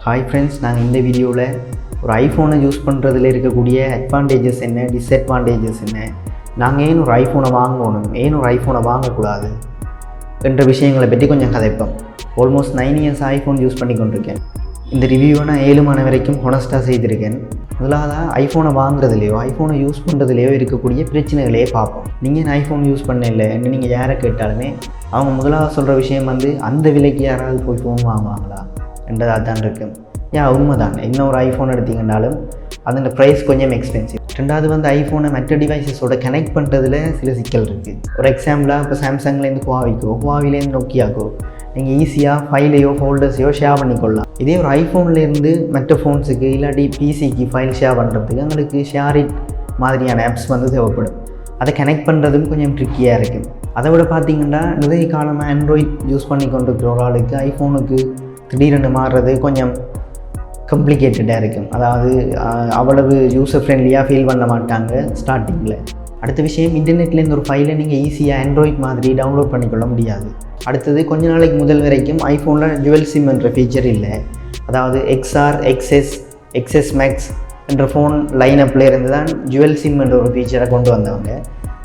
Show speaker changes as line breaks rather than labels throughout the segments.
Hi friends, நாங்கள் இந்த வீடியோவில் ஒரு ஐஃபோனை யூஸ் பண்ணுறதுல இருக்கக்கூடிய அட்வான்டேஜஸ் என்ன, டிஸ்அட்வான்டேஜஸ் என்ன, நாங்கள் ஏன் ஒரு ஐஃபோனை வாங்கணும், ஏன் ஒரு ஐஃபோனை வாங்கக்கூடாது என்ற விஷயங்களை பற்றி கொஞ்சம் கதைப்போம். ஆல்மோஸ்ட் 9 இயர்ஸ் ஐஃபோன் யூஸ் பண்ணி கொண்டிருக்கேன். இந்த ரிவ்யூவை நான் 7 மாதம் வரைக்கும் ஹொனஸ்ட்டாக செய்திருக்கேன். முதலாவது ஐஃபோனை வாங்குறதுலையோ ஐஃபோனை யூஸ் பண்ணுறதுலையோ இருக்கக்கூடிய பிரச்சனைகளையே பார்ப்போம். நீங்கள் ஐஃபோன் யூஸ் பண்ண இல்லை என்ன நீங்கள் யாரை கேட்டாலுமே அவங்க முதலாவது சொல்கிற விஷயம் அந்த விலைக்கு யாராவது போய் ஃபோன் வாங்குவாங்களா என்றதாக தான் இருக்குது. உண்மை தான். என்ன ஒரு ஐஃபோன் எடுத்திங்கன்னாலும் அதோட ப்ரைஸ் கொஞ்சம் எக்ஸ்பென்சிவ். ரெண்டாவது ஐஃபோனை மற்ற டிவைசஸோட கனெக்ட் பண்ணுறதுல சில சிக்கல் இருக்குது. ஒரு எக்ஸாம்பிளாக இப்போ சாம்சங்லேருந்து ஹுவாவிலேருந்து நோக்கியாக்கோ நீங்கள் ஈஸியாக ஃபைலையோ ஃபோல்டர்ஸையோ ஷேர் பண்ணிக்கொள்ளலாம். இதே ஒரு ஐஃபோன்லேருந்து மற்ற ஃபோன்ஸுக்கு இல்லாட்டி பிசிக்கு ஃபைல் ஷேர் பண்ணுறதுக்கு எங்களுக்கு ஷேரிட் மாதிரியான ஆப்ஸ் தேவைப்படும். அதை கனெக்ட் பண்ணுறதும் கொஞ்சம் ட்ரிக்கியாக இருக்குது. அதை விட பார்த்திங்கன்னா நிறைய காலமாக ஆண்ட்ராய்ட் யூஸ் பண்ணி கொண்டிருக்கிற ஒரு ஆளுக்கு ஐஃபோனுக்கு திடீரென்று மாறுறது கொஞ்சம் காம்ப்ளிகேட்டடாக இருக்கும். அதாவது அவ்வளவு யூசர் ஃப்ரெண்ட்லியாக ஃபீல் பண்ண மாட்டாங்க ஸ்டார்டிங்கில். அடுத்த விஷயம், இன்டர்நெட்லேருந்து ஒரு ஃபைலை நீங்கள் ஈஸியாக ஆண்ட்ராய்ட் மாதிரி டவுன்லோட் பண்ணிக்கொள்ள முடியாது. அடுத்தது கொஞ்ச நாளைக்கு முதல் வரைக்கும் ஐஃபோனில் ஜுவல் சிம் என்ற ஃபீச்சர் இல்லை. அதாவது XR, XS Max என்ற ஃபோன் லைனப்பில் இருந்து தான் ஜுவல் சிம் என்ற ஒரு ஃபீச்சரை கொண்டு வந்தவங்க.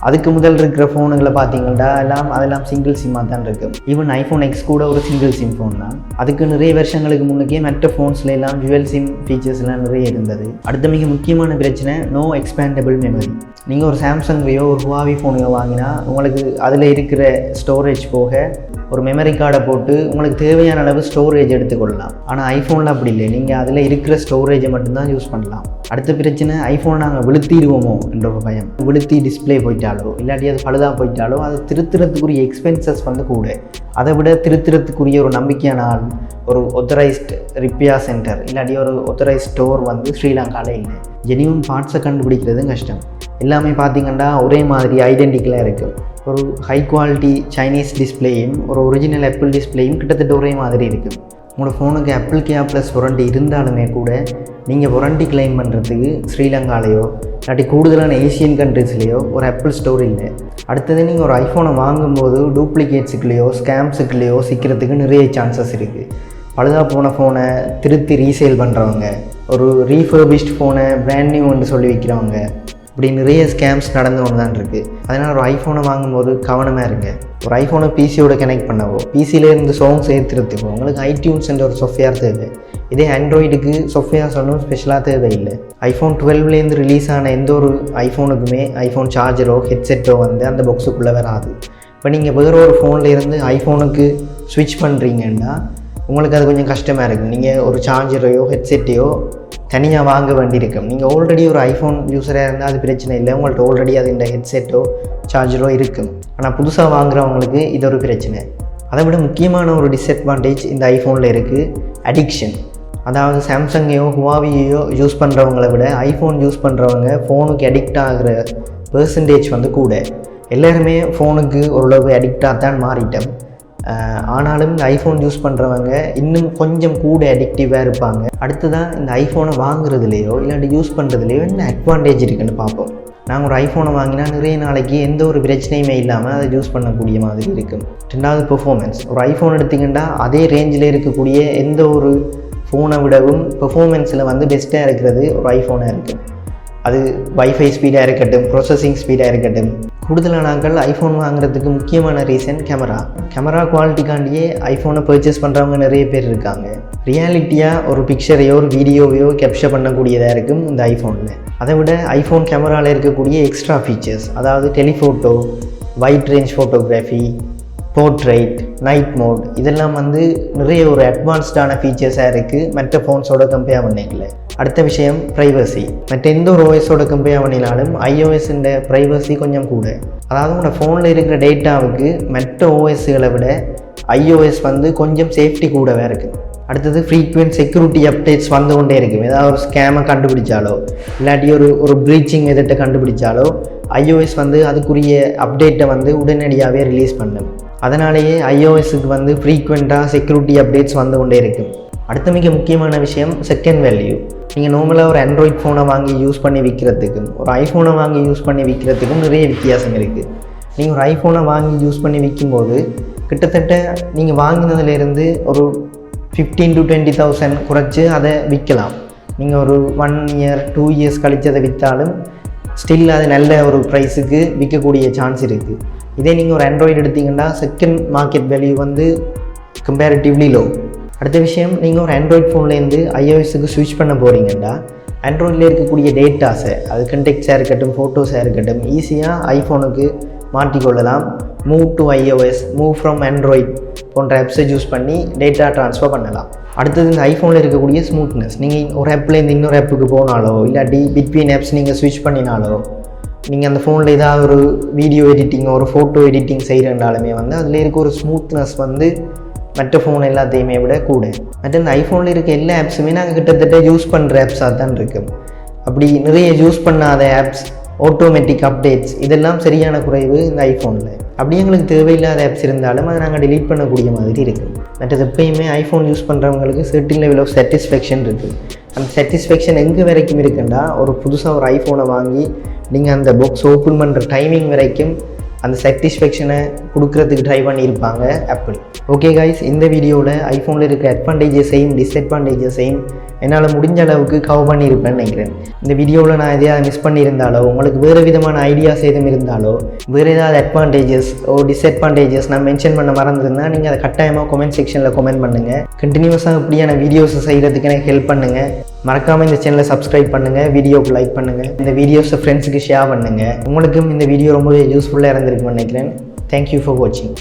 அதுக்கு முதல் இருக்கிற ஃபோனுகளை பார்த்தீங்கன்னா அதெல்லாம் சிங்கிள் சிம்மாக தான் இருக்குது. ஈவன் ஐஃபோன் X கூட ஒரு சிங்கிள் சிம் ஃபோன் தான். அதுக்கு நிறைய வருஷங்களுக்கு முன்னுக்கே மற்ற ஃபோன்ஸ்ல எல்லாம் ஜுவல் சிம் ஃபீச்சர்ஸ்லாம் நிறைய இருந்தது. அடுத்த மிக முக்கியமான பிரச்சனை நோ எக்ஸ்பேண்டபிள் மெமரி. நீங்கள் ஒரு சாம்சங்கையோ ஒரு ஹுவாவி ஃபோனையோ வாங்கினா உங்களுக்கு அதில் இருக்கிற ஸ்டோரேஜ் போக ஒரு மெமரி கார்டை போட்டு உங்களுக்கு தேவையான அளவு ஸ்டோரேஜ் எடுத்துக்கொள்ளலாம். ஆனால் ஐஃபோனில் அப்படி இல்லை. நீங்கள் அதில் இருக்கிற ஸ்டோரேஜை மட்டும்தான் யூஸ் பண்ணலாம். அடுத்த பிரச்சனை, ஐஃபோன் நாங்கள் விழுத்திடுவோமோ என்ற ஒரு பயம். விழுத்தி டிஸ்பிளே போயிட்டாலோ இல்லாட்டி அது பழுதாக போயிட்டாலோ அது திருத்துறதுக்குரிய எக்ஸ்பென்சஸ் கூட. அதை விட திருத்துறதுக்குரிய ஒரு நம்பிக்கையான ஆள், ஒரு ஒத்தரைஸ்ட் ரிப்பேர் சென்டர் இல்லாட்டி ஒரு ஒத்தரைஸ்ட் ஸ்டோர் ஸ்ரீலங்காவில் இல்லை. ஜெனியூன் பார்ட்ஸை கண்டுபிடிக்கிறது கஷ்டம். எல்லாமே பார்த்திங்கன்னா ஒரே மாதிரி ஐடென்டிக்கலாக இருக்குது. ஒரு ஹை குவாலிட்டி சைனீஸ் டிஸ்பிளேயும் ஒரு ஒரிஜினல் ஆப்பிள் டிஸ்பிளேயும் கிட்டத்தட்ட ஒரே மாதிரி இருக்குது. உங்களோட ஃபோனுக்கு ஆப்பிள் கேர் ப்ளஸ் வாரண்டி இருந்தாலுமே கூட நீங்கள் வாரண்டி கிளைம் பண்ணுறதுக்கு ஸ்ரீலங்காலேயோ இல்லாட்டி கூடுதலான ஏஷியன் கண்ட்ரீஸ்லேயோ ஒரு ஆப்பிள் ஸ்டோர் இல்லை. அடுத்தது நீங்கள் ஒரு ஐஃபோனை வாங்கும்போது டூப்ளிகேட்ஸுக்குள்ளேயோ ஸ்கேம்ஸுக்குள்ளேயோ சிக்கிறதுக்கு நிறைய சான்சஸ் இருக்குது. பழுதாக போன ஃபோனை திருத்தி ரீசேல் பண்ணுறவங்க, ஒரு ரீஃபர்பிஷ்ட் ஃபோனை பிராண்ட் நியூன்னு சொல்லி விற்கிறவங்க, இப்படி நிறைய ஸ்கேம்ஸ் நடந்து ஒன்று தான் இருக்குது. அதனால் ஒரு ஐஃபோனை வாங்கும்போது கவனமாக இருங்க. ஒரு ஐஃபோனை பிசியோட கனெக்ட் பண்ணவோ பிசியிலேருந்து சாங்ஸ் ஏற்றுறதுக்கோ உங்களுக்கு ஐடியூன்ஸ் என்ற ஒரு சாஃப்ட்வேர் தேவை. இதே ஆண்ட்ராய்டுக்கு சாஃப்ட்வேர் சொல்லணும் ஸ்பெஷலாக தேவையில்லை. ஐஃபோன் 12லேருந்து ரிலீஸ் ஆன எந்த ஒரு ஐஃபோனுக்குமே ஐஃபோன் சார்ஜரோ ஹெட்செட்டோ அந்த பாக்ஸுக்குள்ளே வராது. இப்போ நீங்கள் வேறு ஒரு ஃபோனில் இருந்து ஐஃபோனுக்கு ஸ்விட்ச் பண்ணுறீங்கன்னா உங்களுக்கு அது கொஞ்சம் கஷ்டமாக இருக்குது. நீங்கள் ஒரு சார்ஜரையோ ஹெட்செட்டையோ தனியாக வாங்க வேண்டியிருக்கும். நீங்கள் ஆல்ரெடி ஒரு ஐஃபோன் யூஸராக இருந்தால் அது பிரச்சனை இல்லை. உங்கள்கிட்ட ஆல்ரெடி அது இந்த ஹெட்செட்டோ சார்ஜரோ இருக்கும். ஆனால் புதுசாக வாங்குறவங்களுக்கு இது ஒரு பிரச்சனை. அதை விட முக்கியமான ஒரு டிஸ்அட்வான்டேஜ் இந்த ஐஃபோனில் இருக்குது, அடிக்ஷன். அதாவது சாம்சங்கையோ ஹுவாவியோ யூஸ் பண்ணுறவங்கள விட ஐஃபோன் யூஸ் பண்ணுறவங்க ஃபோனுக்கு அடிக்ட் ஆகிற பெர்சன்டேஜ் கூட. எல்லாருமே ஃபோனுக்கு ஓரளவு அடிக்டாக தான் மாறிட்டோம். ஆனாலும் இந்த ஐஃபோன் யூஸ் பண்ணுறவங்க இன்னும் கொஞ்சம் கூட அடிக்டிவாக இருப்பாங்க. அடுத்ததான் இந்த ஐஃபோனை வாங்குறதுலையோ இல்லாட்டி யூஸ் பண்ணுறதுலையோ என்ன அட்வான்டேஜ் இருக்குன்னு பார்ப்போம். நாங்கள் ஒரு ஐஃபோனை வாங்கினா நிறைய நாளைக்கு எந்த ஒரு பிரச்சனையுமே இல்லாமல் அதை யூஸ் பண்ணக்கூடிய மாதிரி இருக்கும். ரெண்டாவது பெர்ஃபார்மன்ஸ். ஒரு ஐஃபோன் எடுத்திங்கன்னா அதே ரேஞ்சில் இருக்கக்கூடிய எந்த ஒரு ஃபோனை விடவும் பெர்ஃபார்மன்ஸில் பெஸ்ட்டாக இருக்கிறது ஒரு ஐஃபோனாக இருக்குது. அது வைஃபை ஸ்பீடாக இருக்கட்டும், ப்ராசஸிங் ஸ்பீடாக இருக்கட்டும். கூடுதலாக நாங்கள் ஐஃபோன் வாங்குறதுக்கு முக்கியமான ரீசன் கேமரா குவாலிட்டிக்காண்டியே ஐஃபோனை பர்ச்சேஸ் பண்ணுறவங்க நிறைய பேர் இருக்காங்க. ரியாலிட்டியாக ஒரு பிக்சரையோ ஒரு வீடியோவையோ கேப்சர் பண்ணக்கூடியதாக இருக்கும் இந்த ஐஃபோனில். அதை விட ஐஃபோன் கேமராவில் இருக்கக்கூடிய எக்ஸ்ட்ரா ஃபீச்சர்ஸ், அதாவது telephoto, wide range photography, portrait, night mode, இதெல்லாம் நிறைய ஒரு அட்வான்ஸ்டான ஃபீச்சர்ஸாக இருக்குது மற்ற ஃபோன்ஸோட கம்பேர் பண்ணிக்கல. அடுத்த விஷயம் ப்ரைவசி. மற்ற எந்த ஒரு ஓஎஸோட கம்பேர் பண்ணினாலும் iOS-ன்ற ப்ரைவசி கொஞ்சம் கூட. அதாவது உங்களோட ஃபோனில் இருக்கிற டேட்டாவுக்கு மற்ற ஓஎஸ்களை விட iOS கொஞ்சம் சேஃப்டி கூடவே இருக்குது. அடுத்தது ஃப்ரீக்வெண்ட் செக்யூரிட்டி அப்டேட்ஸ் கொண்டே இருக்கும். ஏதாவது ஒரு ஸ்கேமை கண்டுபிடிச்சாலோ இல்லாட்டி ஒரு ப்ரீச்சிங் எதிர்ட்ட கண்டுபிடிச்சாலோ iOS அதுக்குரிய அப்டேட்டை உடனடியாகவே ரிலீஸ் பண்ணும். அதனாலேயே iOS-க்கு ஃப்ரீக்வெண்ட்டாக செக்யூரிட்டி அப்டேட்ஸ் கொண்டே இருக்கும். அடுத்த மிக முக்கியமான விஷயம் செகண்ட் வேல்யூ. நீங்கள் நார்மலாக ஒரு ஆண்ட்ராய்ட் ஃபோனை வாங்கி யூஸ் பண்ணி விற்கிறதுக்கும் ஒரு ஐஃபோனை வாங்கி யூஸ் பண்ணி விற்கிறதுக்கும் நிறைய வித்தியாசம் இருக்குது. நீங்கள் ஒரு ஐஃபோனை வாங்கி யூஸ் பண்ணி விற்கும்போது கிட்டத்தட்ட நீங்கள் வாங்கினதுலேருந்து ஒரு 15 to 20,000 குறைச்சி அதை விற்கலாம். நீங்கள் ஒரு 1 year 2 years கழித்து அதை விற்றாலும் ஸ்டில் அது நல்ல ஒரு ப்ரைஸுக்கு விற்கக்கூடிய சான்ஸ் இருக்குது. இதே நீங்கள் ஒரு ஆண்ட்ராய்டு எடுத்திங்கன்னா செகண்ட் மார்க்கெட் வேல்யூ வந்து கம்பேரிட்டிவ்லி லோ. அடுத்த விஷயம், நீங்கள் ஒரு ஆண்ட்ராய்ட் ஃபோன்லேருந்து iOSக்கு ஸ்விட்ச் பண்ண போகிறீங்கன்னா ஆண்ட்ராய்டில் இருக்கக்கூடிய டேட்டாஸை, அது கண்டெக்ட்ஸாக இருக்கட்டும், ஃபோட்டோஸாக இருக்கட்டும், ஈஸியாக ஐஃபோனுக்கு மாற்றிக்கொள்ளலாம். Move to iOS, move from Android போன்ற ஆப்ஸை யூஸ் பண்ணி டேட்டா ட்ரான்ஸ்ஃபர் பண்ணலாம். அடுத்தது இந்த ஐஃபோனில் இருக்கக்கூடிய ஸ்மூத்னஸ். நீங்கள் ஒரு ஆப்லேருந்து இன்னொரு ஆப்புக்கு போனாலோ இல்லாட்டி பிட்வீன் ஆப்ஸ் நீங்கள் ஸ்விட்ச் பண்ணினாலோ, நீங்கள் அந்த ஃபோனில் ஏதாவது ஒரு வீடியோ எடிட்டிங், ஒரு ஃபோட்டோ எடிட்டிங் செய்கிறனாலுமே வந்து அதில் இருக்க ஒரு ஸ்மூத்னஸ் வந்து மற்ற ஃபோன் எல்லாத்தையுமே விட கூட. மற்ற இந்த ஐஃபோனில் இருக்க எல்லா ஆப்ஸுமே நாங்கள் கிட்டத்தட்ட யூஸ் பண்ணுற ஆப்ஸாக தான் இருக்கும். அப்படி நிறைய யூஸ் பண்ணாத ஆப்ஸ், ஆட்டோமேட்டிக் அப்டேட்ஸ், இதெல்லாம் சரியான குறைவு இந்த ஐஃபோனில். அப்படி எங்களுக்கு தேவையில்லாத ஆப்ஸ் இருந்தாலும் அதை நாங்கள் டெலீட் பண்ணக்கூடிய மாதிரி இருக்குது. மற்றது எப்பயுமே ஐஃபோன் யூஸ் பண்ணுறவங்களுக்கு சர்டின் லெவல் ஆஃப் சாட்டிஸ்ஃபேக்ஷன் இருக்குது. அந்த சாட்டிஸ்ஃபேக்ஷன் எங்கே வரைக்கும் இருக்குன்னா, ஒரு புதுசாக ஒரு ஐஃபோனை வாங்கி நீங்கள் அந்த பாக்ஸ் ஓப்பன் பண்ணுற டைமிங் வரைக்கும் அந்த சாட்டிஸ்ஃபேக்ஷனை கொடுக்குறதுக்கு ட்ரை பண்ணியிருப்பாங்க ஆப்பிள். ஓகே கைஸ், இந்த வீடியோவில் ஐஃபோனில் இருக்கிற அட்வான்டேஜஸையும் டிஸ்அட்வான்டேஜஸையும் என்னால் முடிஞ்ச அளவுக்கு கவர் பண்ணியிருப்பேன்னு நினைக்கிறேன். இந்த வீடியோவில் நான் எதையாவது மிஸ் பண்ணியிருந்தாலோ, உங்களுக்கு வேறு விதமான ஐடியாஸ் எதுவும் இருந்தாலோ, வேறு ஏதாவது அட்வான்டேஜஸ் டிஸ்அட்வான்டேஜஸ் நான் மென்ஷன் பண்ண மறந்துருந்தால் நீங்கள் அதை கட்டாயமாக கமெண்ட் செக்ஷனில் கமெண்ட் பண்ணுங்கள். கண்டினியூஸாக இப்படியான வீடியோஸை செய்கிறதுக்கு எனக்கு ஹெல்ப் பண்ணுங்கள். மறக்காமல் இந்த சேனலை சப்ஸ்கிரைப் பண்ணுங்கள், வீடியோவுக்கு லைக் பண்ணுங்கள், இந்த வீடியோஸை ஃப்ரெண்ட்ஸுக்கு ஷேர் பண்ணுங்கள். உங்களுக்கும் இந்த வீடியோ ரொம்பவே யூஸ்ஃபுல்லாக இருந்திருக்குன்னு நினைக்கிறேன். தேங்க்யூ ஃபார் வாட்சிங்.